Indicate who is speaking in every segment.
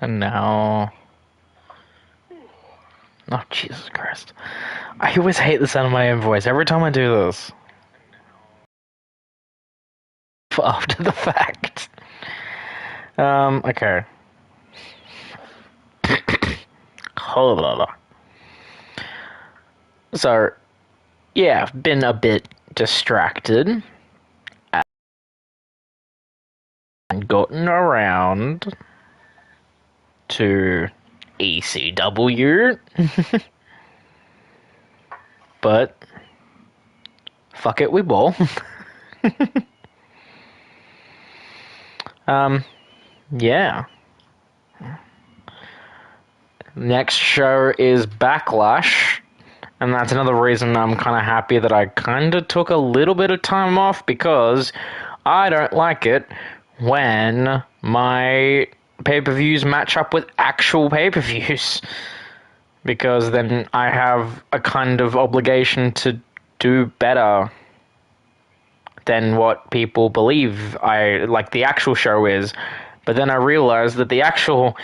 Speaker 1: And now... Oh, Jesus Christ. I always hate the sound of my own voice every time I do this. After the fact. Okay. Hold on. So, yeah, I've been a bit distracted. And gotten around to ECW. But, fuck it, we ball. Yeah. Next show is Backlash, and that's another reason I'm kind of happy that I kind of took a little bit of time off, because I don't like it when my pay-per-views match up with actual pay-per-views, because then I have a kind of obligation to do better than what people believe the actual show is. But then I realized that the actual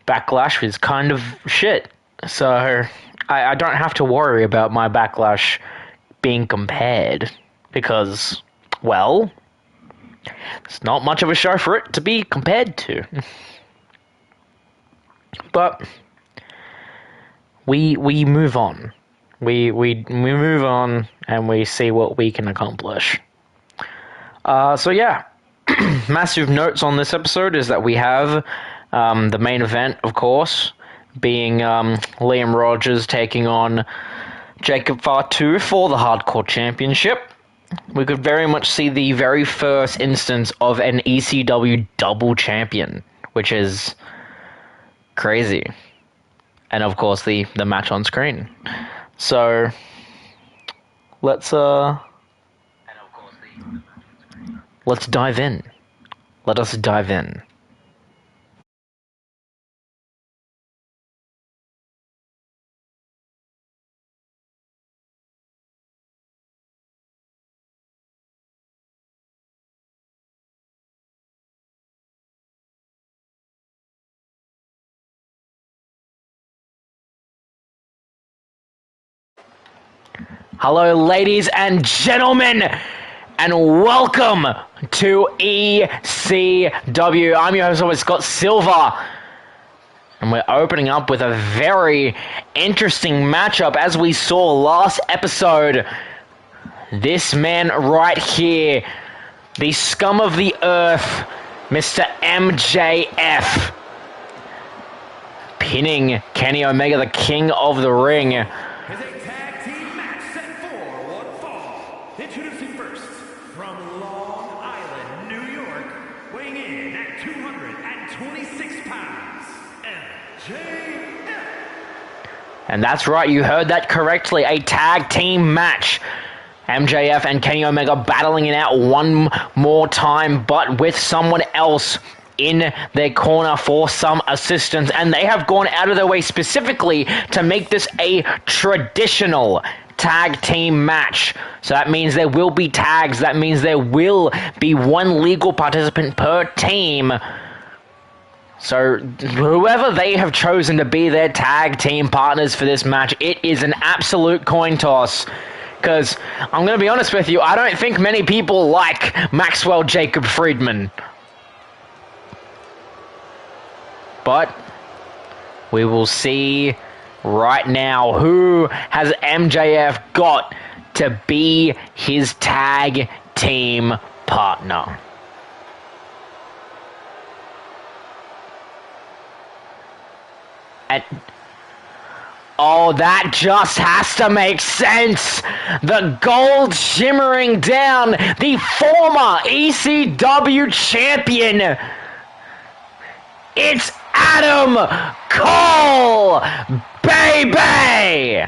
Speaker 1: Backlash is kind of shit. So I don't have to worry about my Backlash being compared, because, well, it's not much of a show for it to be compared to. But we move on. We move on and we see what we can accomplish. So yeah, massive notes on this episode is that we have the main event, of course, being Liam Rogers taking on Jacob Fatu for the Hardcore Championship. We could very much see the very first instance of an ECW double champion, which is crazy. And of course the match on screen. So let's dive in. Let us dive in. Hello, ladies and gentlemen, and welcome to ECW. I'm your host, always, Scott Silver, and we're opening up with a very interesting matchup, as we saw last episode. This man right here, the scum of the earth, Mr. MJF, pinning Kenny Omega, the king of the ring.
Speaker 2: Introducing first, from Long Island, New York, weighing in at 226 pounds, MJF.
Speaker 1: And that's right, you heard that correctly, a tag team match. MJF and Kenny Omega battling it out one more time, but with someone else in their corner for some assistance. And they have gone out of their way specifically to make this a traditional tag team match. So that means there will be tags. That means there will be one legal participant per team. So whoever they have chosen to be their tag team partners for this match, it is an absolute coin toss. Because I'm going to be honest with you, I don't think many people like Maxwell Jacob Friedman. But we will see right now who has MJF got to be his tag team partner. And oh, that just has to make sense. The gold shimmering down, the former ECW champion. It's Adam Cole, baby!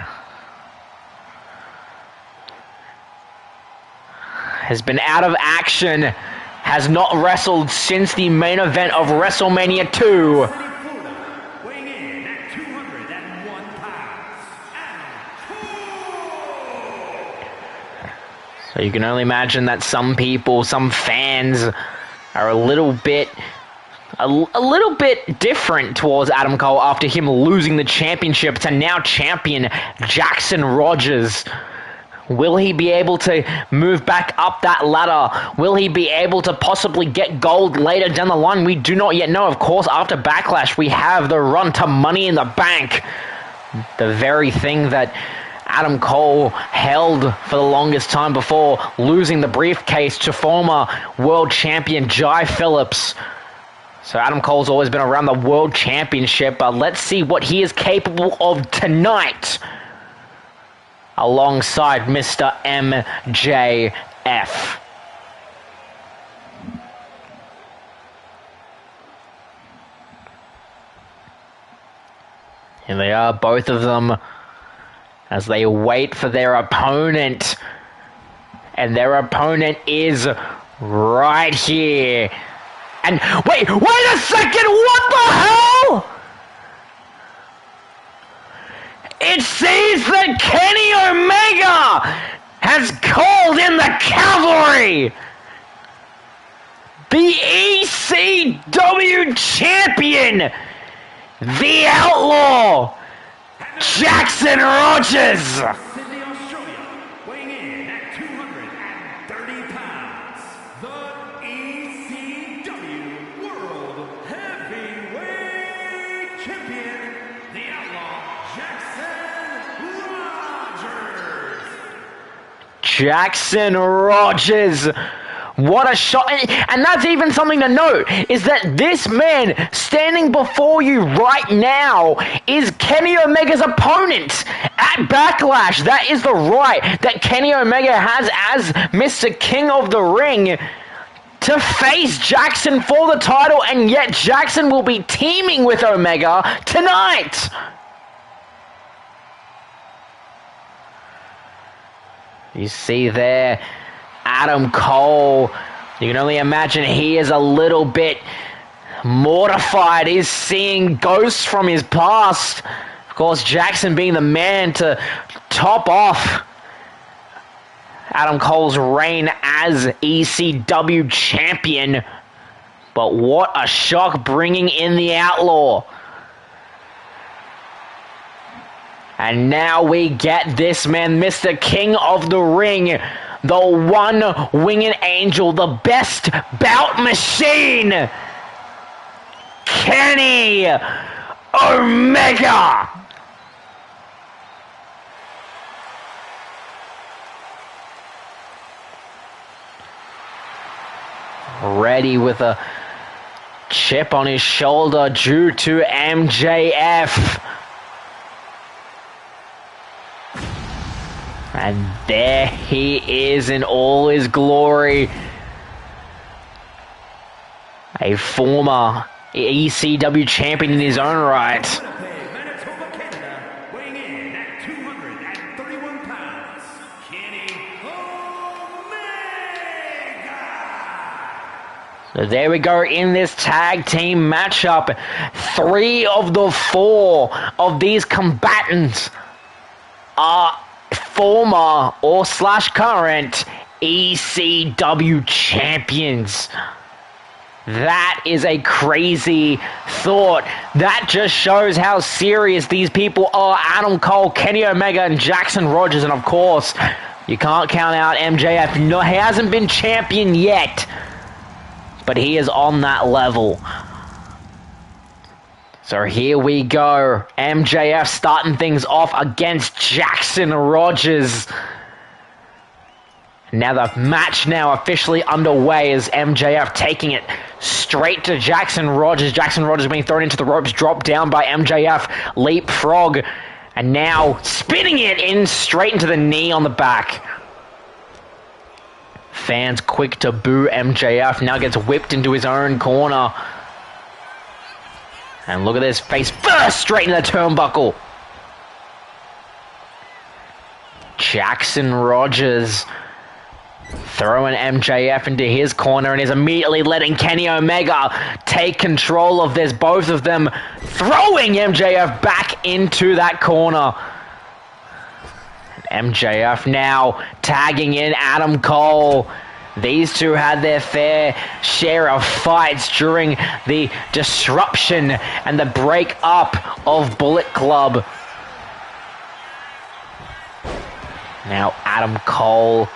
Speaker 1: Has been out of action, has not wrestled since the main event of WrestleMania 2.
Speaker 2: Weighing in at 201 pounds, Adam Cole.
Speaker 1: So you can only imagine that some people, some fans, are a little bit different towards Adam Cole after him losing the championship to now champion Jackson Rogers. Will he be able to move back up that ladder? Will he be able to possibly get gold later down the line? We do not yet know. Of course, after Backlash, we have the run to Money in the Bank. The very thing that Adam Cole held for the longest time before losing the briefcase to former world champion Jai Phillips. So Adam Cole's always been around the world championship, but let's see what he is capable of tonight alongside Mr. MJF. Here they are, both of them, as they wait for their opponent. And their opponent is right here. And wait a second, what the hell? It seems that Kenny Omega has called in the cavalry. The ECW champion, the Outlaw, Jackson Rogers.
Speaker 2: Sydney, Australia, weighing in at 230 pounds, the ECW World Heavyweight Champion, the Outlaw, Jackson Rogers.
Speaker 1: Jackson Rogers. What a shot. And that's even something to note, is that this man standing before you right now is Kenny Omega's opponent at Backlash. That is the right that Kenny Omega has as Mr. King of the Ring to face Jackson for the title, and yet Jackson will be teaming with Omega tonight. You see there, Adam Cole, you can only imagine he is a little bit mortified. He's seeing ghosts from his past. Of course, Jackson being the man to top off Adam Cole's reign as ECW champion. But what a shock bringing in the Outlaw. And now we get this man, Mr. King of the Ring, the one-winged angel, the best bout machine, Kenny Omega. Ready with a chip on his shoulder due to MJF. And there he is in all his glory. A former ECW champion in his own right.
Speaker 2: Manitoba, Canada, weighing in at 231 pounds, Kenny Omega.
Speaker 1: So there we go in this tag team matchup. 3 of the 4 of these combatants are former or / current ECW champions. That is a crazy thought. That just shows how serious these people are. Adam Cole, Kenny Omega, and Jackson Rogers. And of course, you can't count out MJF. No, he hasn't been champion yet, but he is on that level. So here we go. MJF starting things off against Jackson Rogers. Now the match now officially underway as MJF taking it straight to Jackson Rogers. Jackson Rogers being thrown into the ropes, dropped down by MJF, leapfrog, and now spinning it in straight into the knee on the back. Fans quick to boo MJF, now gets whipped into his own corner. And look at this, face first straight into the turnbuckle. Jackson Rogers throwing MJF into his corner and is immediately letting Kenny Omega take control of this. Both of them throwing MJF back into that corner. MJF now tagging in Adam Cole. These two had their fair share of fights during the disruption and the break-up of Bullet Club. Now Adam Cole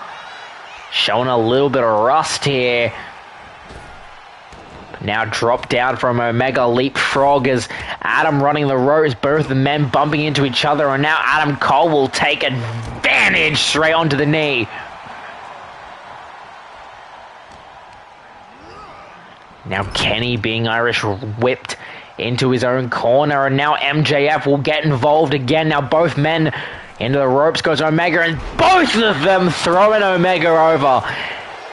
Speaker 1: showing a little bit of rust here. Now drop down from Omega leapfrog as Adam running the ropes, both the men bumping into each other, and now Adam Cole will take advantage straight onto the knee. Now Kenny being Irish whipped into his own corner, and now MJF will get involved again. Now both men into the ropes goes Omega, and both of them throwing Omega over.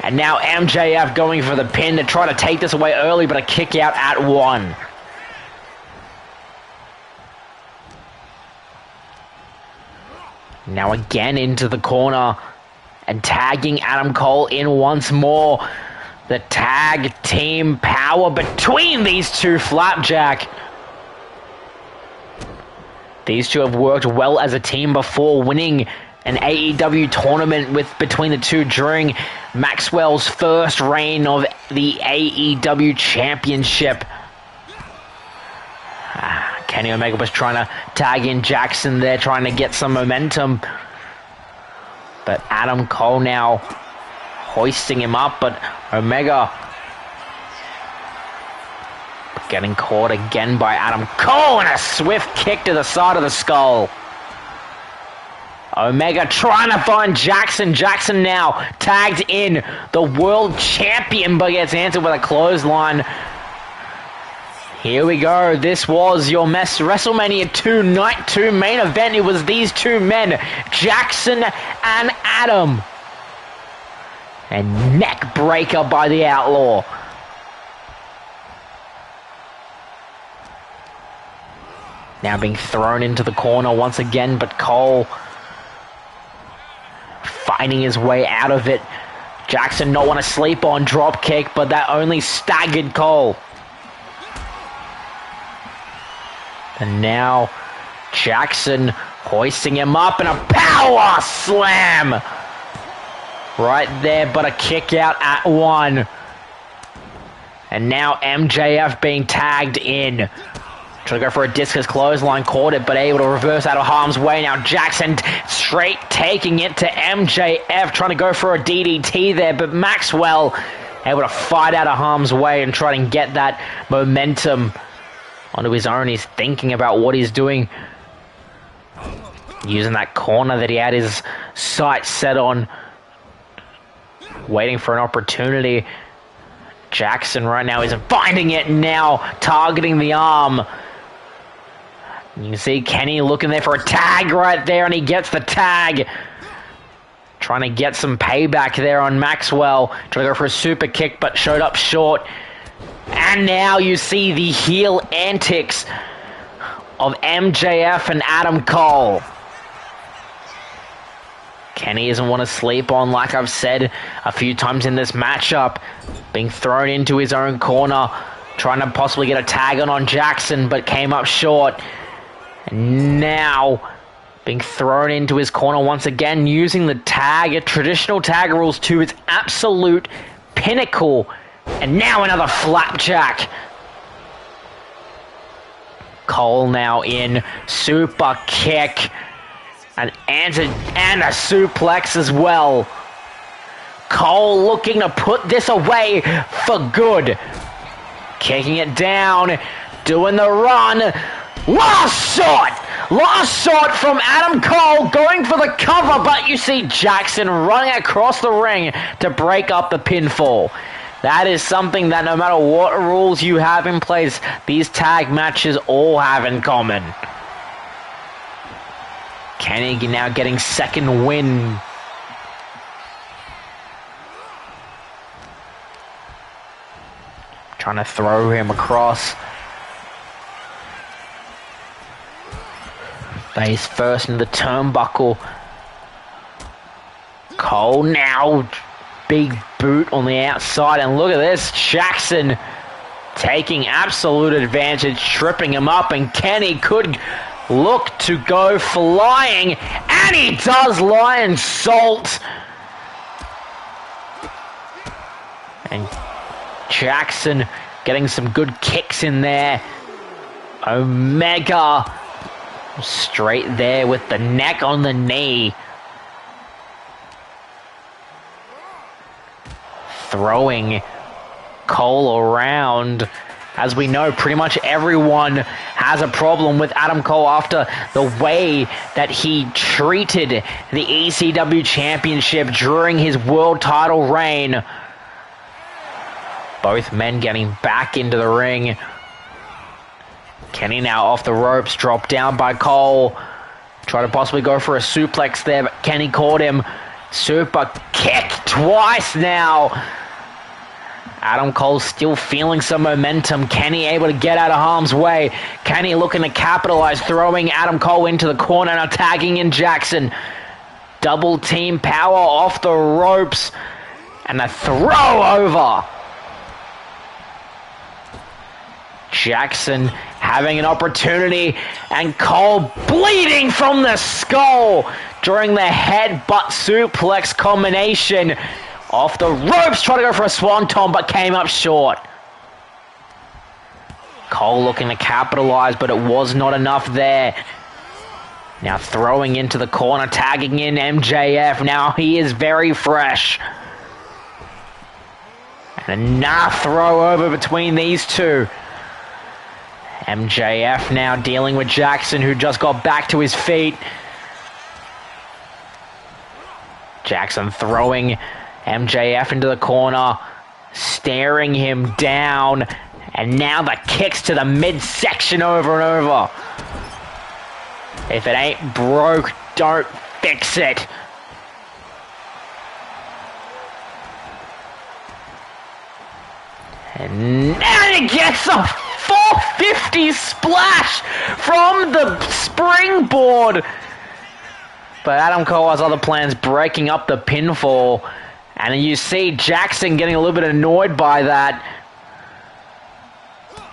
Speaker 1: And now MJF going for the pin to try to take this away early, but a kick out at 1. Now again into the corner and tagging Adam Cole in once more. The tag team power between these two, Flapjack. These two have worked well as a team before, winning an AEW tournament between the two during Maxwell's first reign of the AEW Championship. Kenny Omega was trying to tag in Jackson there, trying to get some momentum. But Adam Cole now hoisting him up, but Omega getting caught again by Adam Cole, and a swift kick to the side of the skull. Omega trying to find Jackson. Jackson now tagged in, the world champion, but gets answered with a clothesline. Here we go. This was your WrestleMania 2 Night 2 main event. It was these two men, Jackson and Adam. And neck breaker by the Outlaw. Now being thrown into the corner once again, but Cole fighting his way out of it. Jackson not want to sleep on drop kick, but that only staggered Cole. And now Jackson hoisting him up, and a power slam right there, but a kick out at 1. And now MJF being tagged in. Trying to go for a discus clothesline, caught it, but able to reverse out of harm's way. Now Jackson straight taking it to MJF, trying to go for a DDT there, but Maxwell able to fight out of harm's way and try and get that momentum onto his own. He's thinking about what he's doing, using that corner that he had his sights set on, waiting for an opportunity. Jackson right now is finding it now, targeting the arm. You can see Kenny looking there for a tag right there, and he gets the tag. Trying to get some payback there on Maxwell. Trying to go for a super kick, but showed up short. And now you see the heel antics of MJF and Adam Cole. Kenny doesn't want to sleep on, like I've said a few times in this matchup. Being thrown into his own corner, trying to possibly get a tag on Jackson, but came up short. And now being thrown into his corner once again, using the tag, traditional tag rules to its absolute pinnacle. And now another flapjack. Cole now in, super kick, and a suplex as well. Cole looking to put this away for good. Kicking it down, doing the run. Last shot from Adam Cole, going for the cover, but you see Jackson running across the ring to break up the pinfall. That is something that no matter what rules you have in place, these tag matches all have in common. Kenny now getting second win. Trying to throw him across. Face first into the turnbuckle. Cole now, big boot on the outside, and look at this, Jackson taking absolute advantage, tripping him up, and Kenny could look to go flying, and he does lion salt. And Jackson getting some good kicks in there. Omega straight there with the neck on the knee. Throwing Cole around. As we know, pretty much everyone has a problem with Adam Cole after the way that he treated the ECW championship during his world title reign. Both men getting back into the ring. Kenny now off the ropes, dropped down by Cole. Try to possibly go for a suplex there, but Kenny caught him. Super kick twice now. Adam Cole still feeling some momentum. Kenny able to get out of harm's way. Kenny looking to capitalize, throwing Adam Cole into the corner, now tagging in Jackson. Double team power off the ropes. And a throw over. Jackson having an opportunity, and Cole bleeding from the skull during the headbutt suplex combination. Off the ropes, trying to go for a swanton, but came up short. Cole looking to capitalize, but it was not enough there. Now throwing into the corner, tagging in MJF. Now he is very fresh. And another throw over between these two. MJF now dealing with Jackson, who just got back to his feet. Jackson throwing MJF into the corner, staring him down, and now the kicks to the midsection over and over. If it ain't broke, don't fix it. And he gets a 450 splash from the springboard. But Adam Cole has other plans, breaking up the pinfall. And you see Jackson getting a little bit annoyed by that.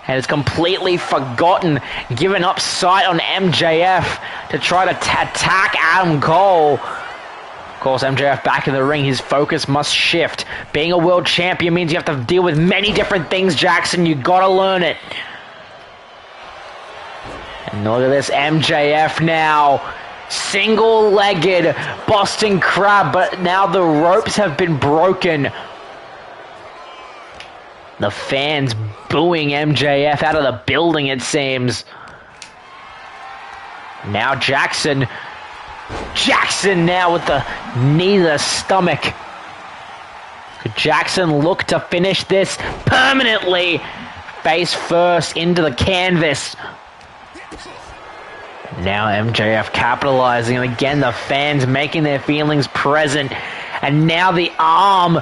Speaker 1: And has completely forgotten, giving up sight on MJF to try to attack Adam Cole. Of course, MJF back in the ring, his focus must shift. Being a world champion means you have to deal with many different things, Jackson. You gotta learn it. And look at this, MJF now. Single-legged Boston Crab, but now the ropes have been broken. The fans booing MJF out of the building, it seems. Now Jackson. Jackson now with the knee to the stomach. Could Jackson look to finish this permanently? Face first into the canvas. Now MJF capitalizing, and again the fans making their feelings present. And now the arm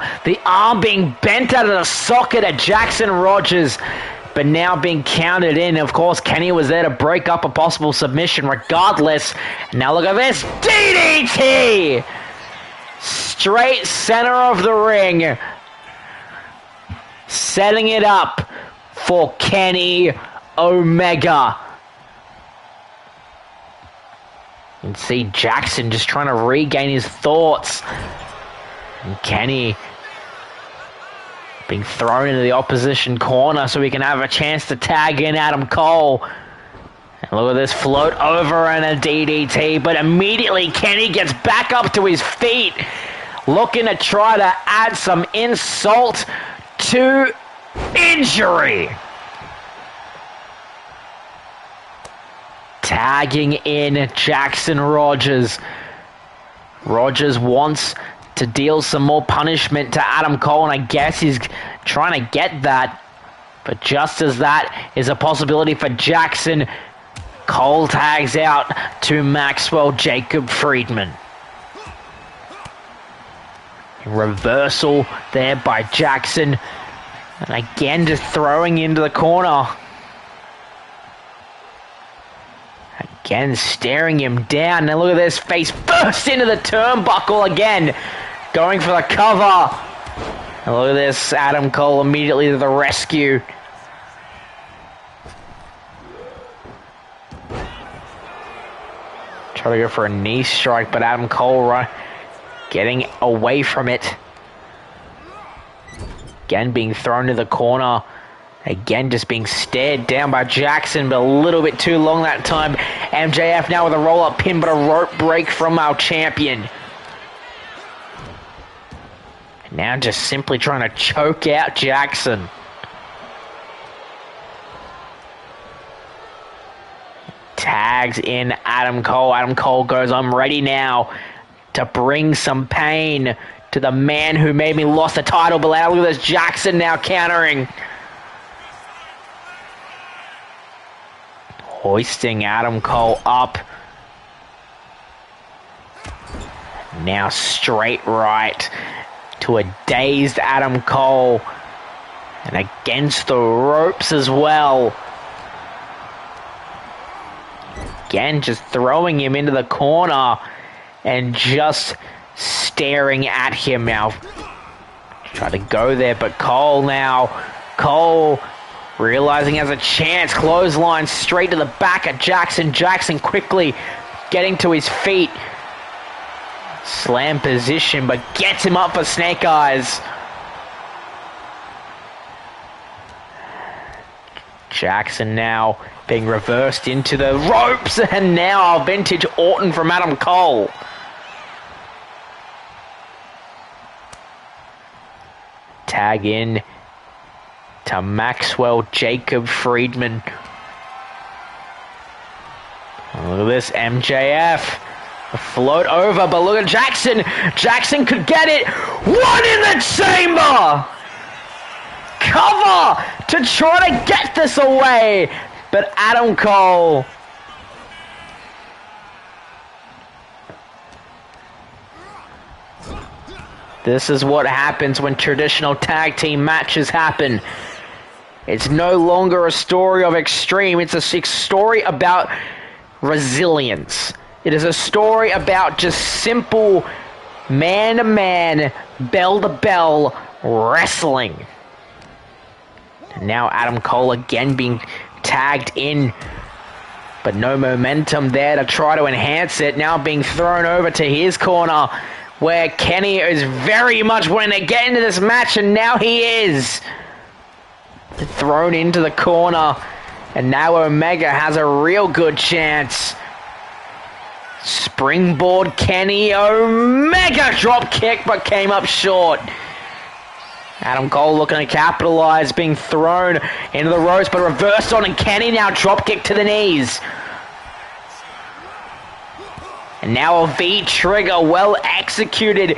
Speaker 1: being bent out of the socket at Jackson Rogers, but now being counted in. Of course, Kenny was there to break up a possible submission regardless. And now look at this, DDT! Straight center of the ring. Setting it up for Kenny Omega. You can see Jackson just trying to regain his thoughts. And Kenny being thrown into the opposition corner so he can have a chance to tag in Adam Cole. And look at this, float over and a DDT, but immediately Kenny gets back up to his feet, looking to try to add some insult to injury. Tagging in Jackson Rogers. Rogers wants to deal some more punishment to Adam Cole, and I guess he's trying to get that. But just as that is a possibility for Jackson, Cole tags out to Maxwell Jacob Friedman. Reversal there by Jackson. And again, just throwing into the corner. Again, staring him down. Now look at this, face first into the turnbuckle again. Going for the cover. And look at this, Adam Cole immediately to the rescue. Try to go for a knee strike, but Adam Cole getting away from it. Again, being thrown to the corner. Again, just being stared down by Jackson, but a little bit too long that time. MJF now with a roll-up pin, but a rope break from our champion. And now just simply trying to choke out Jackson. Tags in Adam Cole. Adam Cole goes, I'm ready now to bring some pain to the man who made me lost the title. But look at this, Jackson now countering. Hoisting Adam Cole up. Now straight right to a dazed Adam Cole. And against the ropes as well. Again, just throwing him into the corner and just staring at him now. Try to go there, but Cole realizing he has a chance. Clothesline straight to the back of Jackson. Jackson quickly getting to his feet. Slam position, but gets him up for snake eyes. Jackson now being reversed into the ropes, and now a vintage Orton from Adam Cole. Tag in to Maxwell Jacob Friedman. Look at this, MJF. A float over, but look at Jackson. Jackson could get it. One in the chamber! Cover to try to get this away, but Adam Cole. This is what happens when traditional tag team matches happen. It's no longer a story of extreme. It's a story about resilience. It is a story about just simple man-to-man, bell-to-bell wrestling. And now Adam Cole again being tagged in, but no momentum there to try to enhance it. Now being thrown over to his corner, where Kenny is very much wanting to get into this match, and now he is. Thrown into the corner, and now Omega has a real good chance. Springboard Kenny Omega drop kick, but came up short. Adam Cole looking to capitalize, being thrown into the ropes, but reversed on, and Kenny now drop kick to the knees. And now a V-trigger, well executed.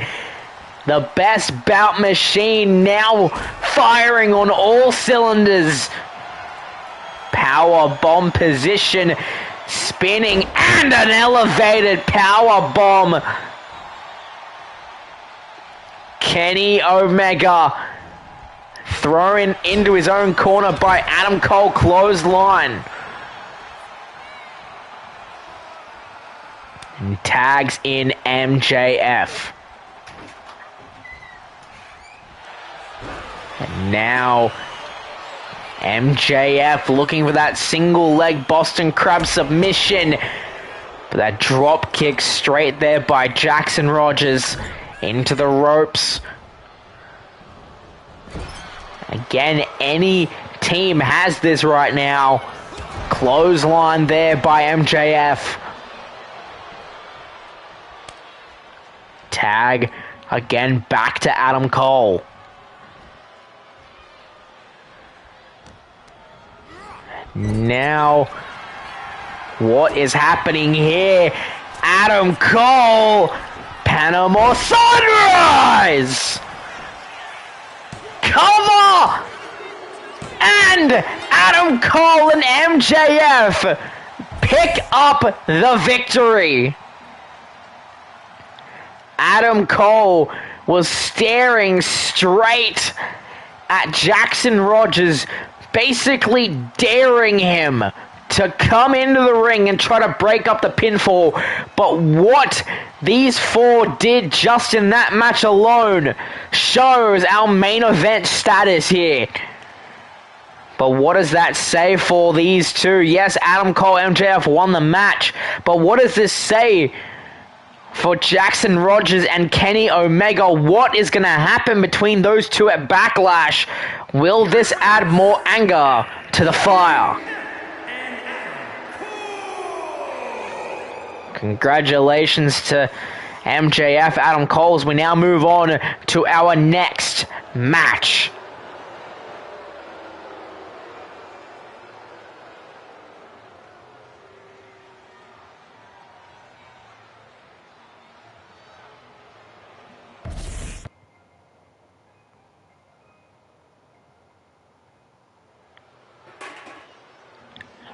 Speaker 1: The best bout machine now firing on all cylinders. Power bomb position, spinning, and an elevated power bomb. Kenny Omega thrown into his own corner by Adam Cole, clothesline. And tags in MJF. And now MJF looking for that single leg Boston Crab submission. But that drop kick straight there by Jackson Rogers into the ropes. Again, any team has this right now. Clothesline there by MJF. Tag again back to Adam Cole. Now, what is happening here? Adam Cole, Panama Sunrise! Cover! And Adam Cole and MJF pick up the victory. Adam Cole was staring straight at Jackson Rogers, basically daring him to come into the ring and try to break up the pinfall. But what these four did just in that match alone shows our main event status here. But what does that say for these two? Yes, Adam Cole, MJF won the match. But what does this say for Jackson Rogers and Kenny Omega? What is going to happen between those two at Backlash? Will this add more anger to the fire? Congratulations to MJF, Adam Cole. As we now move on to our next match.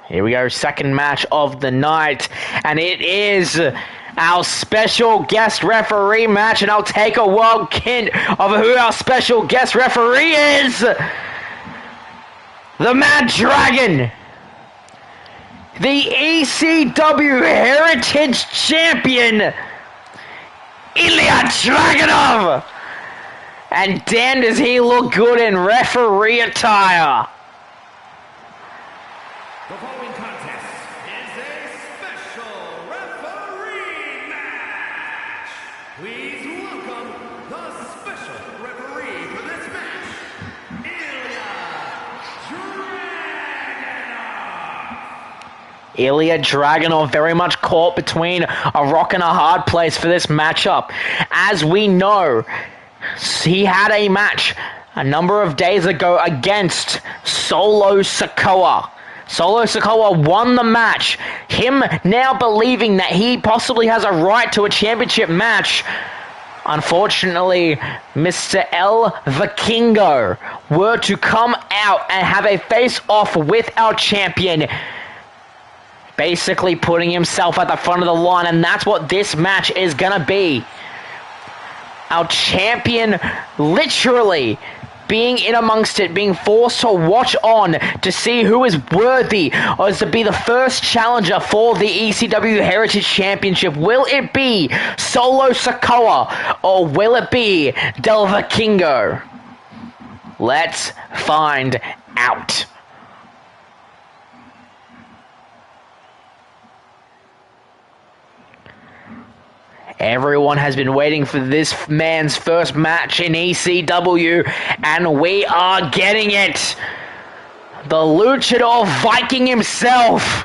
Speaker 1: Here we go, second match of the night, and it is our special guest referee match, and I'll take a wild hint of who our special guest referee is. The Mad Dragon, the ECW Heritage Champion, Ilya Dragunov. And damn does he look good in referee attire.
Speaker 2: The following contest is a special referee match. Please welcome the special referee for this match, Ilya Dragunov.
Speaker 1: Ilya Dragunov very much caught between a rock and a hard place for this matchup. As we know, he had a match a number of days ago against Solo Sikoa. Solo Sikoa won the match. Him now believing that he possibly has a right to a championship match. Unfortunately, Mr. El Vikingo were to come out and have a face-off with our champion, basically putting himself at the front of the line, and that's what this match is gonna be. Our champion literally being in amongst it, being forced to watch on to see who is worthy or is to be the first challenger for the ECW Heritage Championship. Will it be Solo Sikoa or will it be Del Vikingo? Let's find out. Everyone has been waiting for this man's first match in ECW, and we are getting it. The Luchador Viking himself,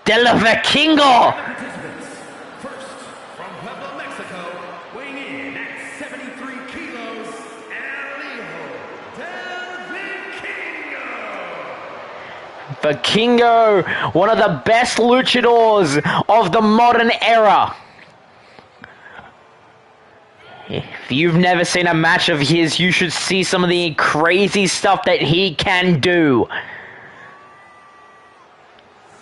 Speaker 1: Del Vikingo.
Speaker 2: First, from Puebla, Mexico, weighing in at 73 kilos, Alejo Del Vikingo.
Speaker 1: Vikingo, one of the best luchadors of the modern era. If you've never seen a match of his, you should see some of the crazy stuff that he can do.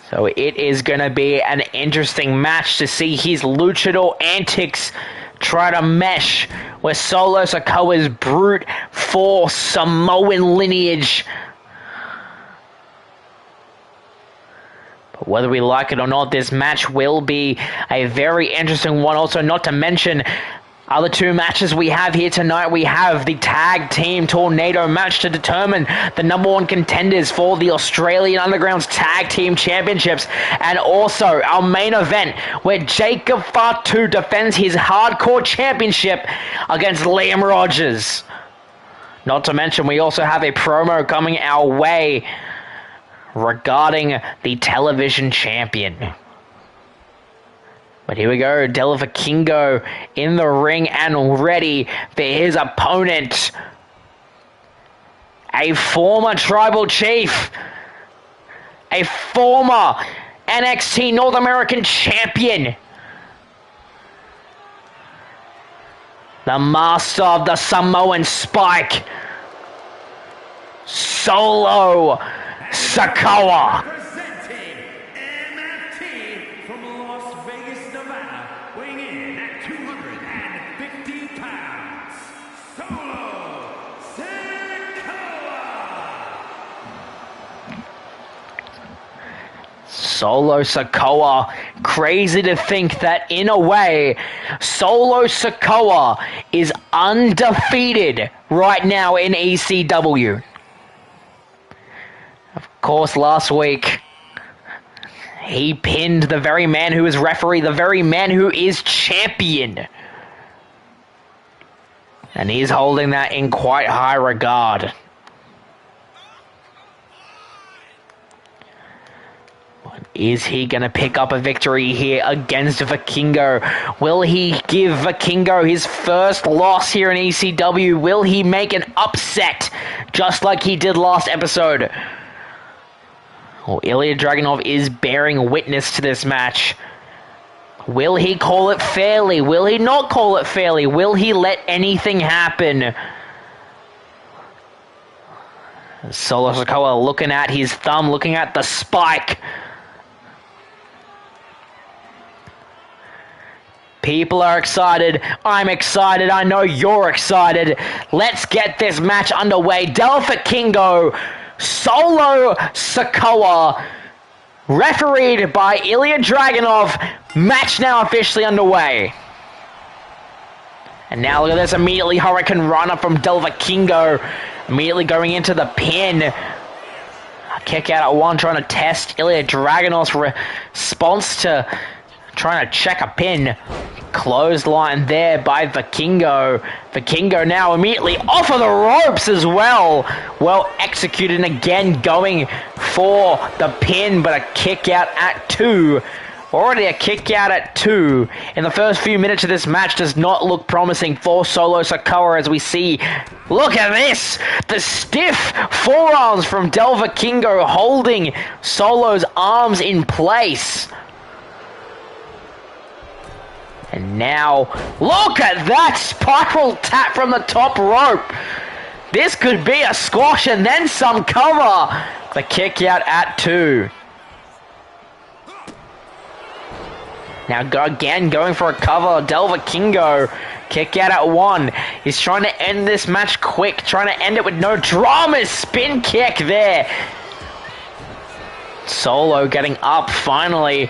Speaker 1: So it is going to be an interesting match to see his luchador antics try to mesh with Solo Sikoa's brute force Samoan lineage. But whether we like it or not, this match will be a very interesting one. Also, not to mention other two matches we have here tonight. We have the Tag Team Tornado match to determine the number one contenders for the Australian Underground's Tag Team Championships. And also our main event where Jacob Fatu defends his Hardcore Championship against Liam Rogers. Not to mention we also have a promo coming our way regarding the television champion. But here we go, Del Vikingo in the ring and ready for his opponent. A former tribal chief. A former NXT North American champion. The master of the Samoan Spike. Solo Sikoa.
Speaker 2: Presenting MFT from Las Vegas, Nevada, weighing in at 250 pounds, Solo Sikoa.
Speaker 1: Solo Sikoa. Crazy to think that in a way, Solo Sikoa is undefeated right now in ECW. Of course, last week, he pinned the very man who is referee, the very man who is champion. And he's holding that in quite high regard. Is he going to pick up a victory here against Vikingo? Will he give Vikingo his first loss here in ECW? Will he make an upset just like he did last episode? Well, Ilya Dragunov is bearing witness to this match. Will he call it fairly? Will he not call it fairly? Will he let anything happen? Solo Sikoa looking at his thumb, looking at the spike. People are excited. I'm excited. I know you're excited. Let's get this match underway. Del Vikingo, Solo Sikoa, refereed by Ilya Dragunov. Match now officially underway. And now look at this, immediately Hurricane Rana from Del Vikingo, immediately going into the pin. A kick out at one, trying to test Ilya Dragunov's response to trying to check a pin. Clothesline there by Vikingo. Vikingo now immediately off of the ropes as well. Well executed, and again going for the pin, but a kick out at 2. Already a kick out at 2 in the first few minutes of this match does not look promising for Solo Sikoa, as we see. Look at this! The stiff forearms from Del Vikingo holding Solo's arms in place. And now, look at that spiral tap from the top rope. This could be a squash and then some cover. The kick out at 2. Now again going for a cover. Del Vikingo, kick out at 1. He's trying to end this match quick, trying to end it with no drama. Spin kick there. Solo getting up finally.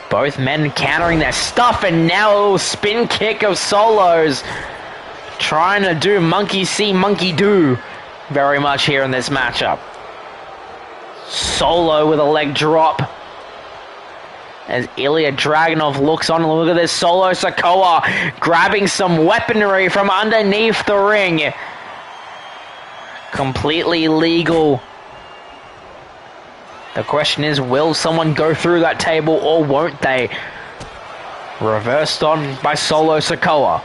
Speaker 1: Both men countering their stuff, and now a little spin kick of Solo's. Trying to do monkey see, monkey do very much here in this matchup. Solo with a leg drop. As Ilya Dragunov looks on, look at this, Solo Sikoa grabbing some weaponry from underneath the ring. Completely legal. The question is, will someone go through that table or won't they? Reversed on by Solo Sikoa.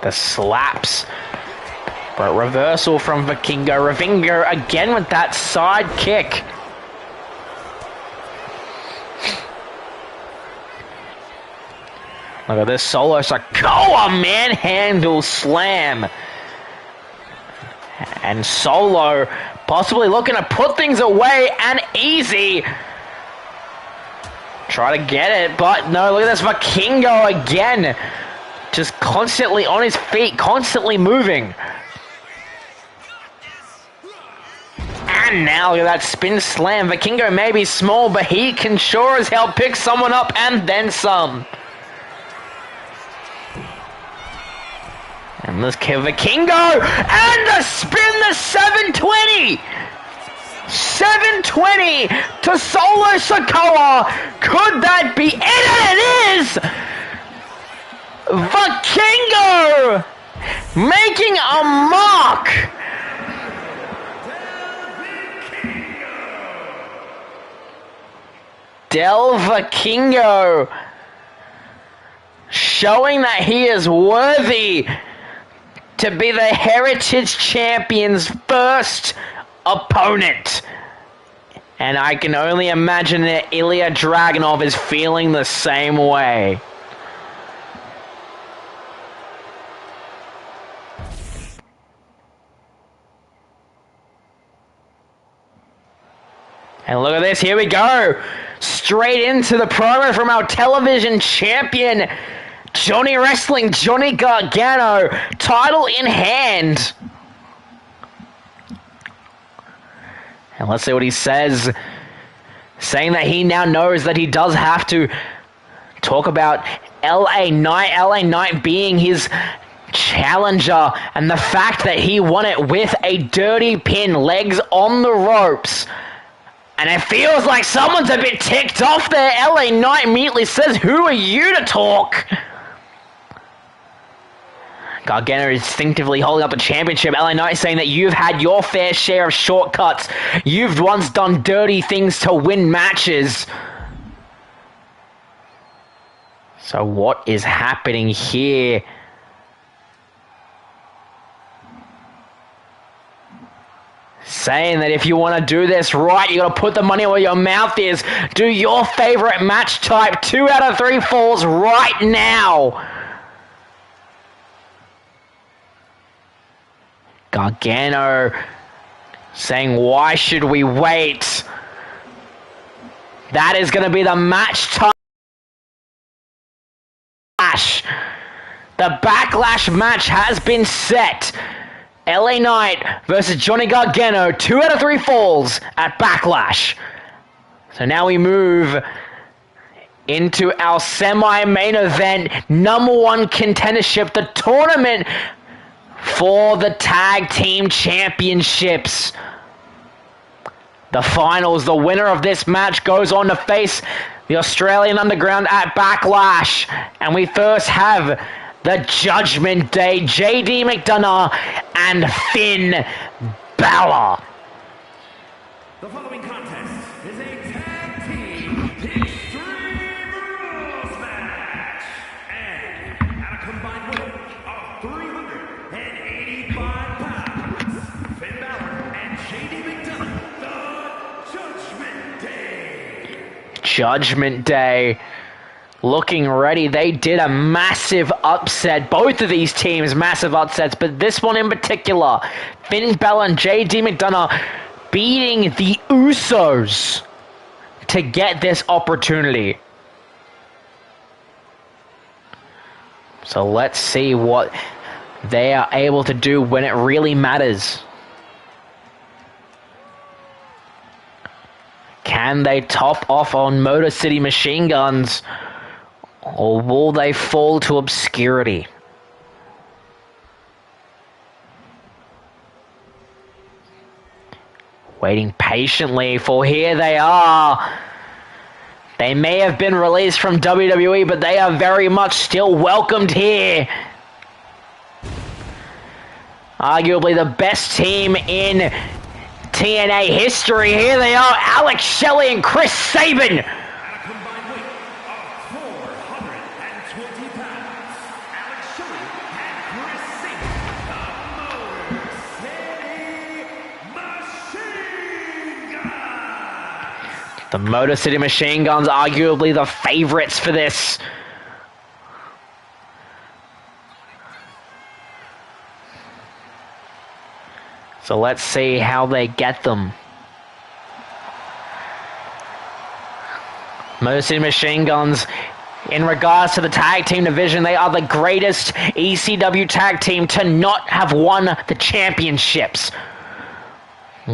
Speaker 1: The slaps. But reversal from Vikingo. Vikingo again with that side kick. Look at this, Solo Sikoa manhandle slam. And Solo possibly looking to put things away and easy. Try to get it, but no, look at this, Vikingo again. Just constantly on his feet, constantly moving. And now look at that spin slam. Vikingo may be small, but he can sure as hell pick someone up and then some. And this kid Vikingo, and the spin, the 720! 720 to Solo Sikoa. Could that be it? And it is! Vikingo making a mark. Del Vikingo showing that he is worthy to be the Heritage Champion's first opponent. And I can only imagine that Ilya Dragunov is feeling the same way. And look at this, here we go. Straight into the promo from our television champion, Johnny Wrestling, Johnny Gargano, title in hand. And let's see what he says. Saying that he now knows that he does have to talk about LA Knight being his challenger, and the fact that he won it with a dirty pin, legs on the ropes. And it feels like someone's a bit ticked off there. LA Knight immediately says, "Who are you to talk?" Gargano instinctively holding up the championship. LA Knight saying that you've had your fair share of shortcuts. You've once done dirty things to win matches. So what is happening here? Saying that if you want to do this right, you got to put the money where your mouth is. Do your favorite match type. 2 out of 3 falls right now. Gargano saying, why should we wait? That is going to be the match type. The Backlash match has been set. LA Knight versus Johnny Gargano, 2 out of 3 falls at Backlash. So now we move into our semi-main event, #1 contendership, the tournament for the Tag Team Championships. The finals, the winner of this match goes on to face the Australian Underground at Backlash. And we first have the Judgment Day, JD McDonough and Finn Balor.
Speaker 2: The following contest is a tag team Extreme Rules match. And at a combined weight of 385 pounds, Finn Balor and JD McDonough, the Judgment Day.
Speaker 1: Judgment Day. Looking ready. They did a massive upset. Both of these teams, massive upsets, but this one in particular, Finn Balor and JD McDonough beating the Usos to get this opportunity. So let's see what they are able to do when it really matters. Can they top off on Motor City Machine Guns? Or will they fall to obscurity? Waiting patiently, for here they are. They may have been released from WWE, but they are very much still welcomed here. Arguably the best team in TNA history. Here they are, Alex Shelley and Chris Sabin. The Motor City Machine Guns, arguably the favorites for this. So let's see how they get them. Motor City Machine Guns, in regards to the tag team division, they are the greatest ECW tag team to not have won the championships.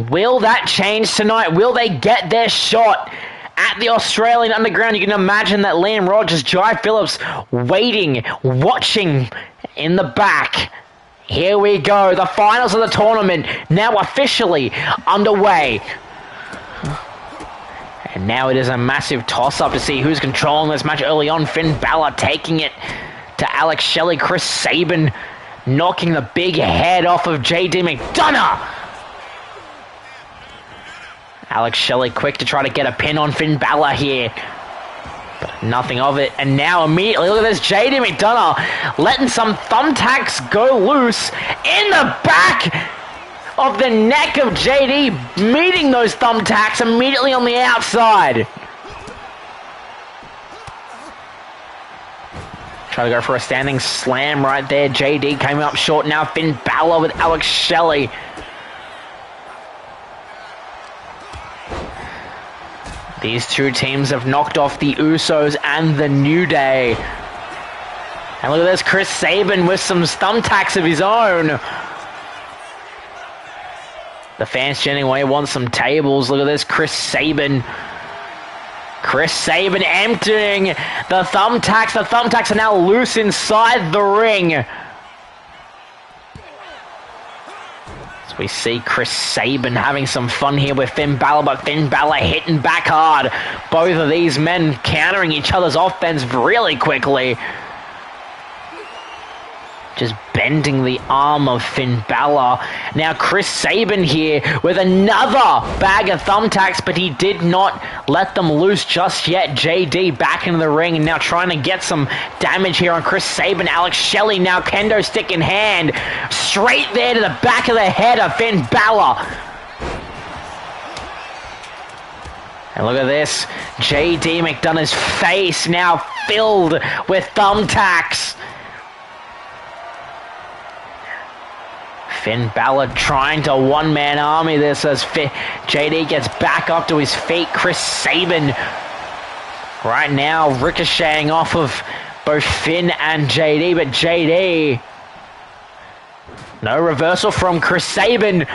Speaker 1: Will that change tonight? Will they get their shot at the Australian Underground? You can imagine that Liam Rogers, Jai Phillips waiting, watching in the back. Here we go. The finals of the tournament now officially underway. And now it is a massive toss-up to see who's controlling this match early on. Finn Balor taking it to Alex Shelley. Chris Sabin knocking the big head off of JD McDonough. Alex Shelley quick to try to get a pin on Finn Balor here. But nothing of it. And now immediately, look at this, JD McDonough letting some thumbtacks go loose in the back of the neck of JD, meeting those thumbtacks immediately on the outside. Try to go for a standing slam right there. JD came up short now. Finn Balor with Alex Shelley. These two teams have knocked off the Usos and the New Day. And look at this, Chris Sabin with some thumbtacks of his own. The fans chanting away want some tables. Look at this, Chris Sabin. Chris Sabin emptying the thumbtacks. The thumbtacks are now loose inside the ring. So we see Chris Sabin having some fun here with Finn Balor, but Finn Balor hitting back hard. Both of these men countering each other's offense really quickly. Just bending the arm of Finn Balor. Now Chris Sabin here with another bag of thumbtacks, but he did not let them loose just yet. JD back into the ring and now trying to get some damage here on Chris Sabin. Alex Shelley now kendo stick in hand. Straight there to the back of the head of Finn Balor. And look at this. JD McDonough's face now filled with thumbtacks. Finn Balor trying to one-man army this as JD gets back up to his feet. Chris Sabin right now ricocheting off of both Finn and JD, but JD, no reversal from Chris Sabin.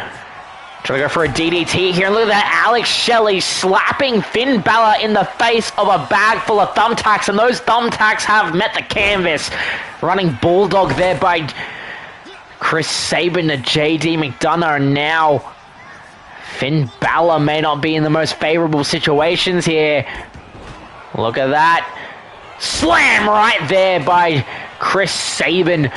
Speaker 1: Trying to go for a DDT here, and look at that, Alex Shelley slapping Finn Balor in the face of a bag full of thumbtacks, and those thumbtacks have met the canvas. Running bulldog there by Chris Sabin to JD McDonough, and now Finn Balor may not be in the most favorable situations here. Look at that. Slam right there by Chris Sabin.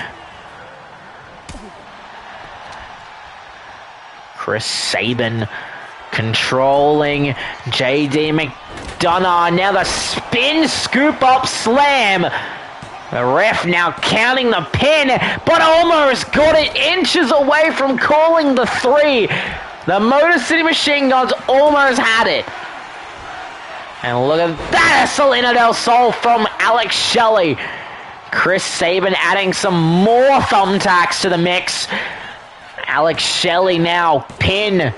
Speaker 1: Chris Sabin controlling JD McDonough. Now the spin scoop up slam. The ref now counting the pin, but almost got it inches away from calling the 3. The Motor City Machine Guns almost had it. And look at that, Salina del Sol from Alex Shelley. Chris Sabin adding some more thumbtacks to the mix. Alex Shelley now pin,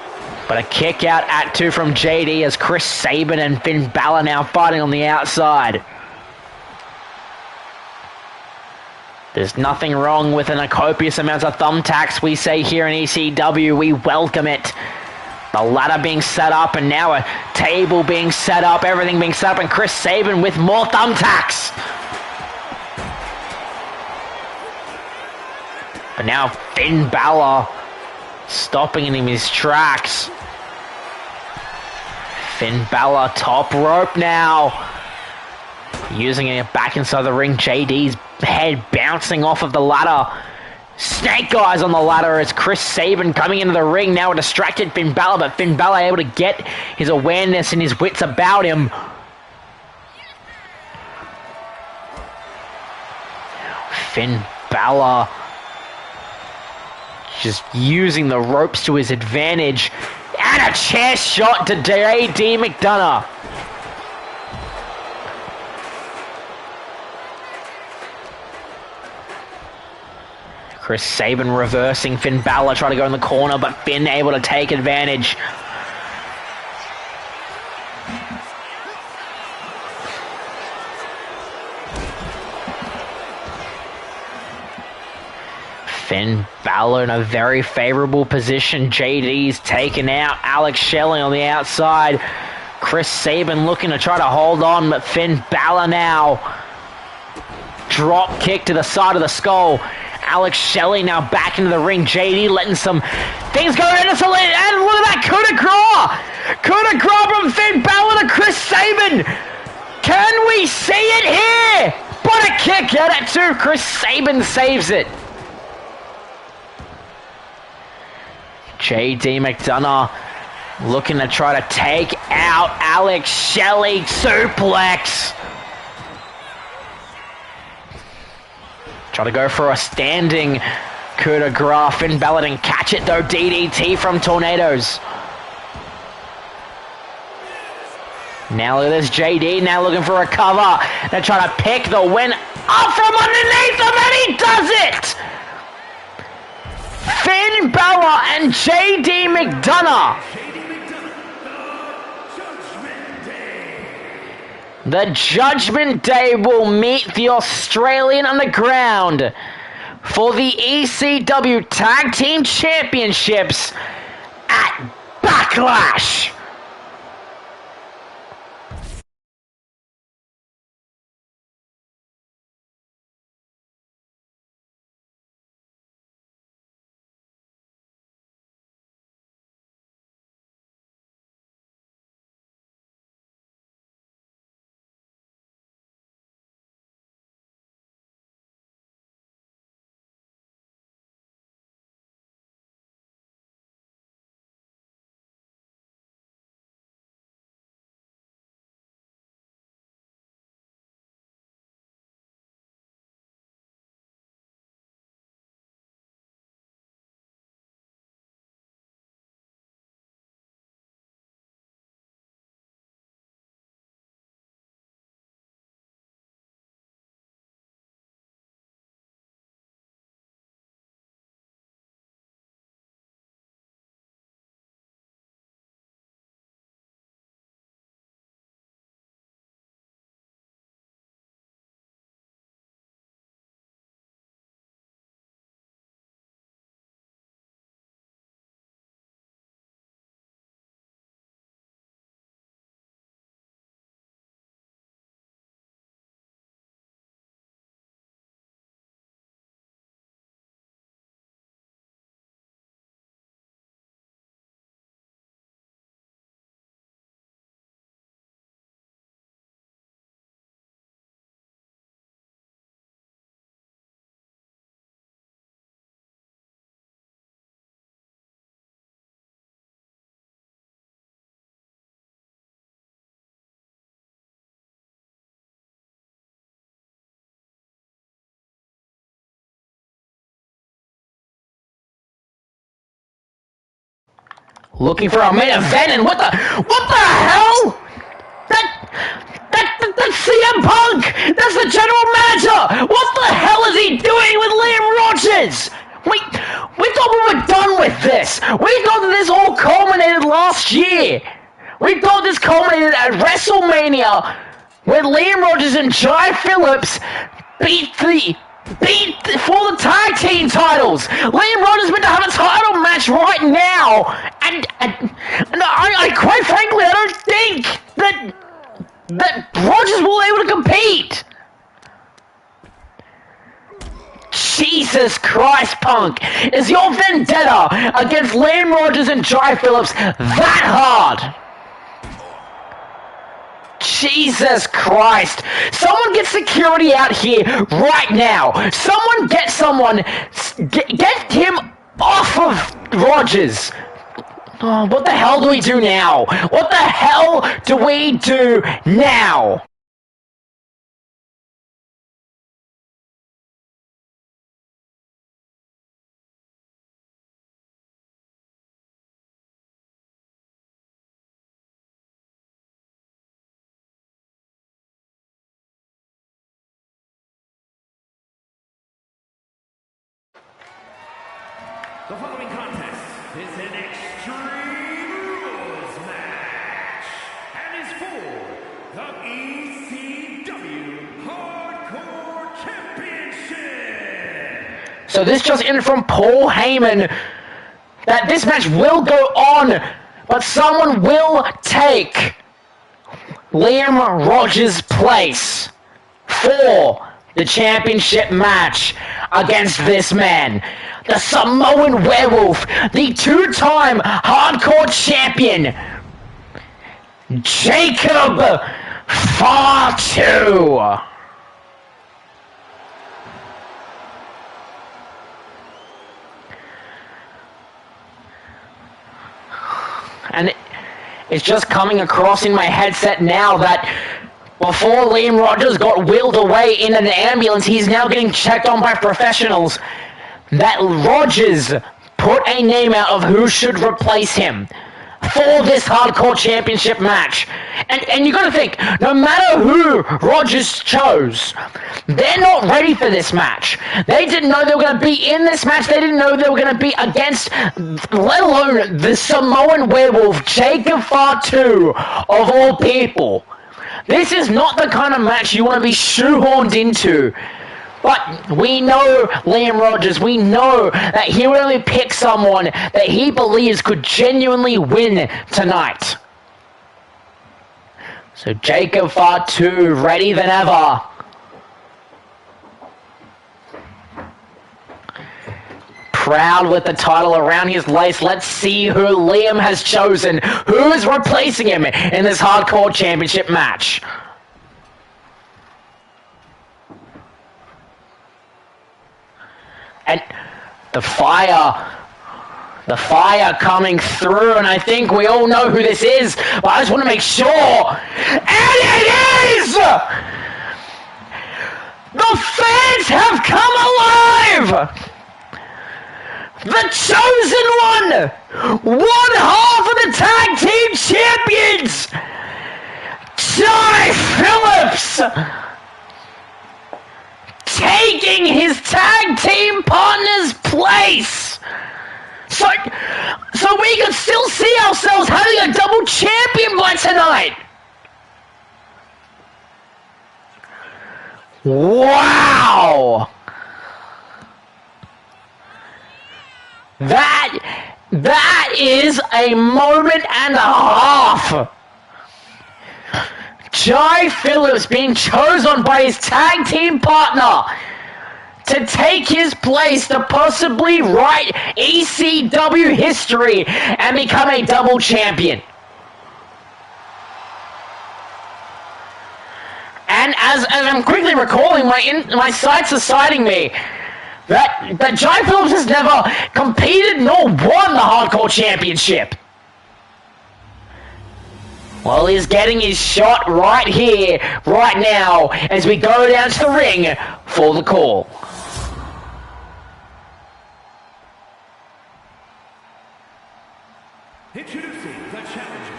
Speaker 1: but a kick out at 2 from JD as Chris Sabin and Finn Balor now fighting on the outside. There's nothing wrong with a copious amount of thumbtacks, we say here in ECW. We welcome it. The ladder being set up, and now a table being set up, everything being set up, and Chris Sabin with more thumbtacks. But now Finn Balor stopping him in his tracks. Finn Balor top rope now. Using it back inside the ring. JD's head bouncing off of the ladder. Snake eyes on the ladder as Chris Sabin coming into the ring. Now a distracted Finn Balor, but Finn Balor able to get his awareness and his wits about him. Finn Balor just using the ropes to his advantage. And a chair shot to JD McDonough. Chris Sabin reversing Finn Balor, trying to go in the corner, but Finn able to take advantage. Finn Balor in a very favorable position. JD's taken out. Alex Shelley on the outside. Chris Sabin looking to try to hold on, but Finn Balor now. Drop kick to the side of the skull. Alex Shelley now back into the ring. JD letting some things go into the lane. And look at that coup de grace. Coup de grace from Finn Balor to Chris Sabin. Can we see it here? But a kick out at 2. Chris Sabin saves it. JD McDonough looking to try to take out Alex Shelley. Suplex. Try to go for a standing coup de grace. Finn Balor didn't catch it though. DDT from Tornadoes. Now look at this. JD now looking for a cover. They're trying to pick the win up from underneath him, and he does it! Finn Balor and JD McDonough. The Judgment Day will meet the Australian Underground for the ECW Tag Team Championships at Backlash. looking for a main event, and what the hell? That's CM Punk! That's the general manager! What the hell is he doing with Liam Rogers? We thought we were done with this! We thought that this all culminated last year! We thought this culminated at WrestleMania when Liam Rogers and Jai Phillips beat for the tag team titles! Liam Rogers meant to have a title match right now! And I quite frankly, I don't think that Rogers will be able to compete! Jesus Christ, Punk! Is your vendetta against Liam Rogers and Jai Phillips that hard? Jesus Christ! Someone get security out here right now! Someone get him off of Rogers! Oh, what the hell do we do now? What the hell do we do now?
Speaker 2: The following contest is an Extreme Rules match and is for the ECW Hardcore Championship.
Speaker 1: So this just in from Paul Heyman that this match will go on, but someone will take Liam Rogers' place for the championship match against this man, the Samoan Werewolf, the two-time hardcore champion, Jacob Fatu. And it's just coming across in my headset now that before Liam Rogers got wheeled away in an ambulance, he's now getting checked on by professionals. That Rogers put a name out of who should replace him for this hardcore championship match. And you gotta think, no matter who Rogers chose, they're not ready for this match. They didn't know they were gonna be in this match. They didn't know they were gonna be against, let alone the Samoan Werewolf, Jacob Fatu, of all people. This is not the kind of match you want to be shoehorned into. But we know Liam Rogers, we know that he would only pick someone that he believes could genuinely win tonight. So Jacob Fatu, ready than ever. Proud with the title around his waist. Let's see who Liam has chosen. Who is replacing him in this hardcore championship match? And the fire coming through, and I think we all know who this is, but I just want to make sure. And it is! The fans have come alive! The chosen one half of the tag team champions, Jai Phillips, taking his tag team partner's place. So we could still see ourselves having a double champion by tonight. Wow. That is a moment and a half. Jai Phillips being chosen by his tag team partner to take his place to possibly write ECW history and become a double champion. And as I'm quickly recalling, my sights are citing me that Jai Phillips has never competed nor won the Hardcore Championship. Well, he's getting his shot right here, right now, as we go down to the ring for the call.
Speaker 2: Introducing the challenger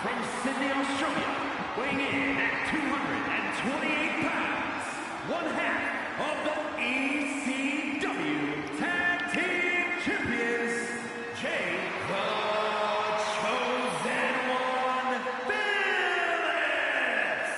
Speaker 2: from Sydney, Australia, weighing in at 228 pounds, one half of the ECW Tag Team Champions, Jake the Chosen One Phillips.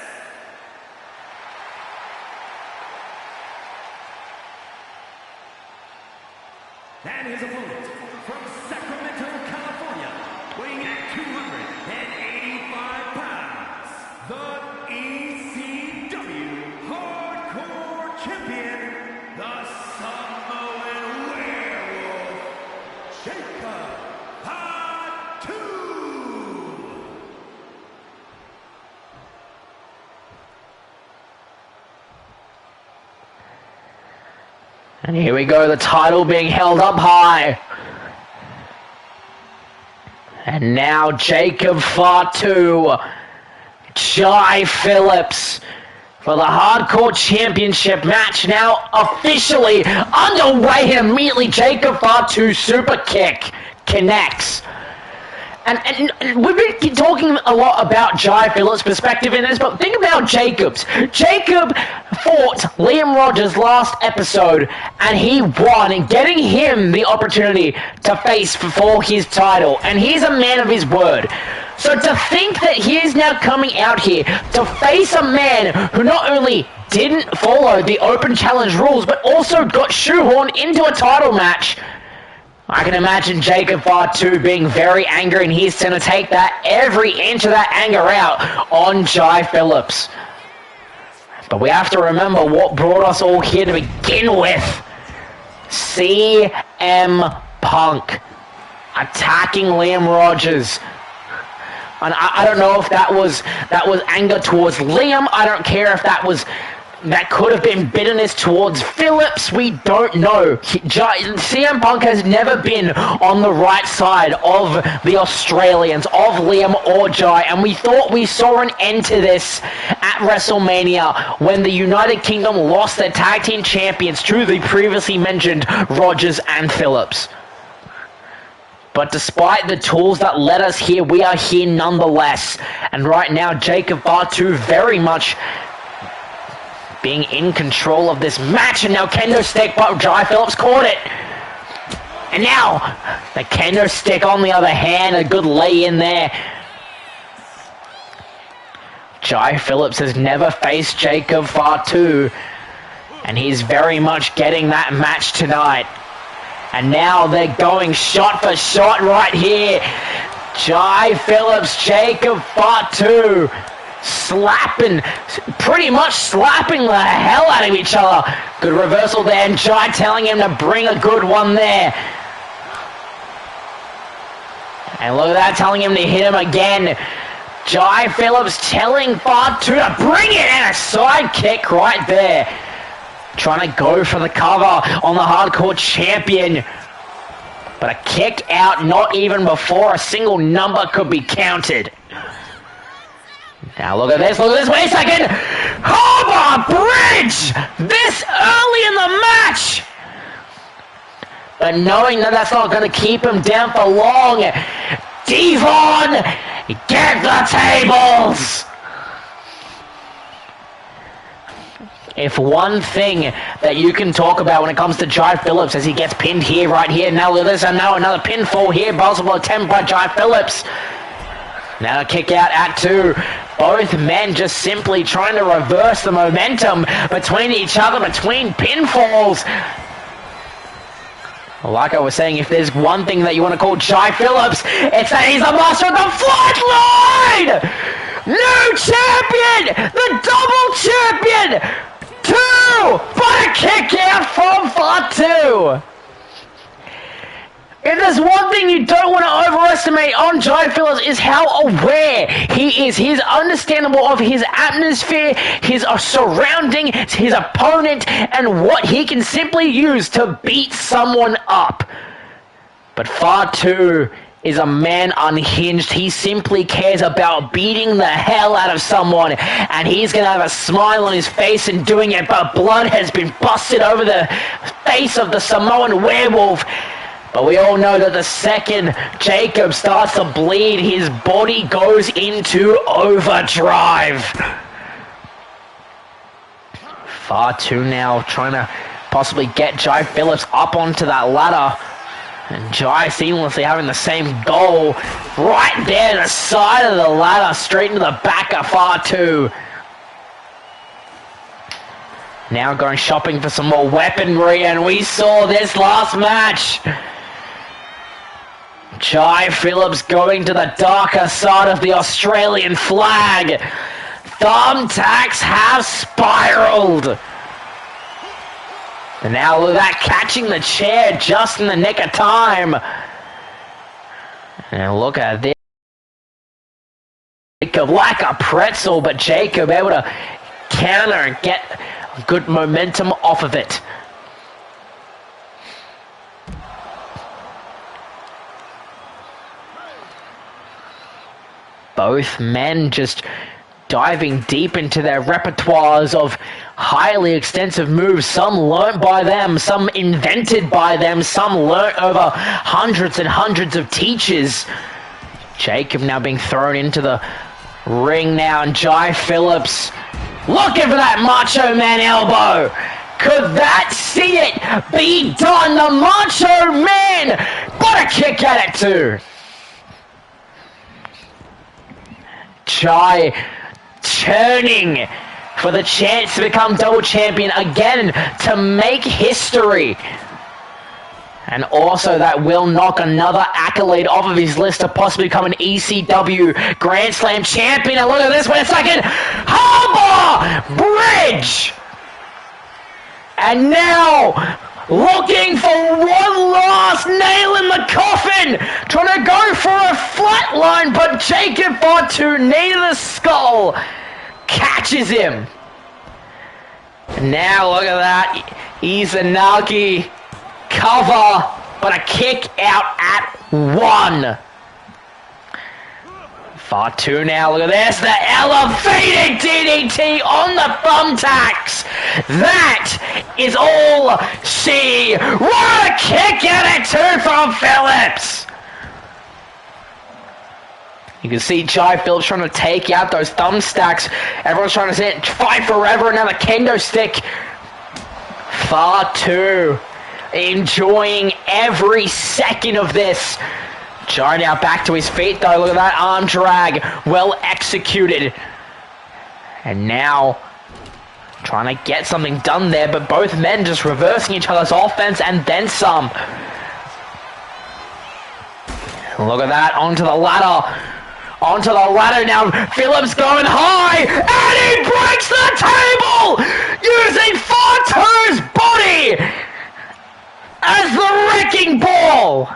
Speaker 2: And his opponent from Sacramento, California, weighing at 285 pounds, the ECW Hardcore Champion, the Samoan Werewolf, Jacob Fatu.
Speaker 1: And here we go, the title being held up high. And now Jacob Fatu, Jai Phillips for the Hardcore Championship match now officially underway. And immediately Jacob Fatu super kick connects. And we've been talking a lot about Jai Phillips' perspective in this, but think about Jacob's. Jacob fought Liam Rogers last episode, and he won, and getting him the opportunity to face for his title. And he's a man of his word. So to think that he is now coming out here to face a man who not only didn't follow the open challenge rules, but also got shoehorned into a title match, I can imagine Jacob Fatu being very angry, and he's going to take that every inch of that anger out on Jai Phillips. But we have to remember what brought us all here to begin with. CM Punk attacking Liam Rogers. And I don't know if that was anger towards Liam. I don't care if that could have been bitterness towards Phillips. We don't know. CM Punk has never been on the right side of the Australians, of Liam or Jai, and we thought we saw an end to this at WrestleMania when the United Kingdom lost their tag team champions to the previously mentioned Rogers and Phillips. But despite the tools that led us here, we are here nonetheless. And right now, Jacob Fatu very much being in control of this match, and now kendo stick, but Jai Phillips caught it. And now, the kendo stick on the other hand, a good lay in there. Jai Phillips has never faced Jacob Fatu, and he's very much getting that match tonight. And now they're going shot for shot right here. Jai Phillips, Jacob Fatu, pretty much slapping the hell out of each other. Good reversal there, and Jai telling him to bring a good one there. And look at that, telling him to hit him again. Jai Phillips telling Fatu to bring it, and a side kick right there. Trying to go for the cover on the Hardcore Champion. But a kick out not even before a single number could be counted. Now look at this, wait a second! Harbor Bridge! This early in the match! But knowing that that's not going to keep him down for long, Devon, get the tables! If one thing that you can talk about when it comes to Jai Phillips as he gets pinned here, right here, now look at this, and now another pinfall here, possible attempt by Jai Phillips. Now a kick out at 2. Both men just simply trying to reverse the momentum between each other, between pinfalls. Like I was saying, if there's one thing that you want to call Jai Phillips, it's that he's the master of the flatline! New champion! The double champion! 2! But a kick out from Fatu! If there's one thing you don't want to overestimate on Jai Phillips is how aware he is. He's understandable of his atmosphere, his surrounding, his opponent, and what he can simply use to beat someone up. But Fatu is a man unhinged. He simply cares about beating the hell out of someone, and he's going to have a smile on his face in doing it, but blood has been busted over the face of the Samoan werewolf. But we all know that the second Jacob starts to bleed, his body goes into overdrive. Fatu now trying to possibly get Jai Phillips up onto that ladder. And Jai seamlessly having the same goal right there, the side of the ladder, straight into the back of Fatu. Now going shopping for some more weaponry, and we saw this last match. Jai Phillips going to the darker side of the Australian flag. Thumbtacks have spiraled. And now look at that, catching the chair just in the nick of time. And look at this. Jacob like a pretzel, but Jacob able to counter and get good momentum off of it. Both men just diving deep into their repertoires of highly extensive moves, some learnt by them, some invented by them, some learnt over hundreds and hundreds of teachers. Jacob now being thrown into the ring now, and Jai Phillips looking for that Macho Man elbow. Could that see it be done? The Macho Man got a kick at it too. Jai turning for the chance to become double champion again, to make history. And also that will knock another accolade off of his list to possibly become an ECW Grand Slam champion. And look at this, wait a second. Harbor Bridge! And now, looking for one last nail in the coffin, trying to go for a flatline, but Jacob Fatu, knee to the skull, catches him. And now look at that, Izanagi cover, but a kick out at one. Fatu now, look at this, the elevated DDT on the thumbtacks. That is all she. What a kick at it too from Phillips. You can see Jai Phillips trying to take out those thumbtacks. Everyone's trying to say fight forever, another kendo stick. Fatu enjoying every second of this. Jai now back to his feet though. Look at that arm drag. Well executed. And now trying to get something done there, but both men just reversing each other's offense and then some. Look at that, onto the ladder. Onto the ladder now. Phillips going high, and he breaks the table using Fatu's body as the wrecking ball.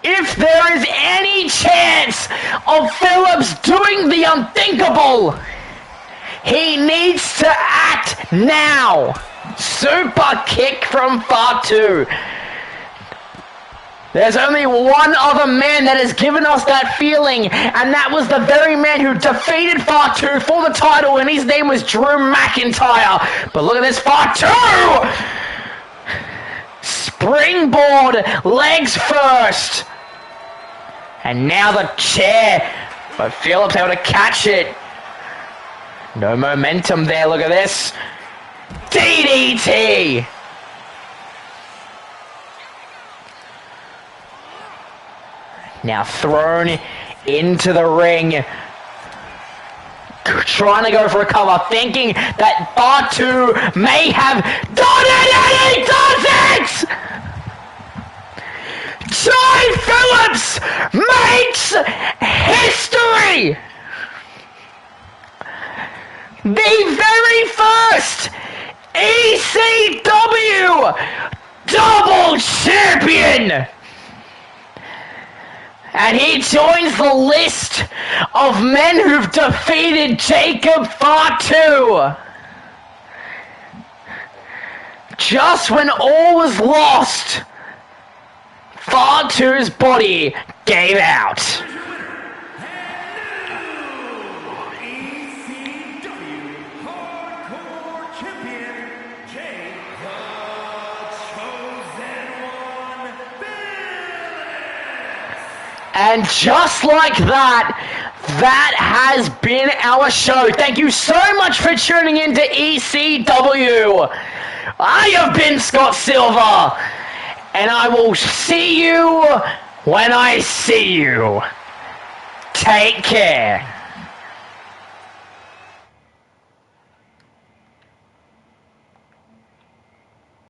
Speaker 1: If there is any chance of Phillips doing the unthinkable, he needs to act now. Super kick from Fatu. There's only one other man that has given us that feeling, and that was the very man who defeated Fatu for the title, and his name was Drew McIntyre. But look at this, Fatu! Springboard, legs first. And now the chair, but Phillips able to catch it. No momentum there, look at this. DDT! Now thrown into the ring. Trying to go for a cover, thinking that Fatu may have done it, and he does it! Jai Phillips makes history! The very first ECW double champion! And he joins the list of men who've defeated Jacob Fatu. Just when all was lost, Fatu's body gave out.
Speaker 2: ECW Hardcore Champion, Jake, the chosen one, Phyllis.
Speaker 1: And just like that, that has been our show. Thank you so much for tuning in to ECW. I have been Scott Silver, and I will see you when I see you. Take care.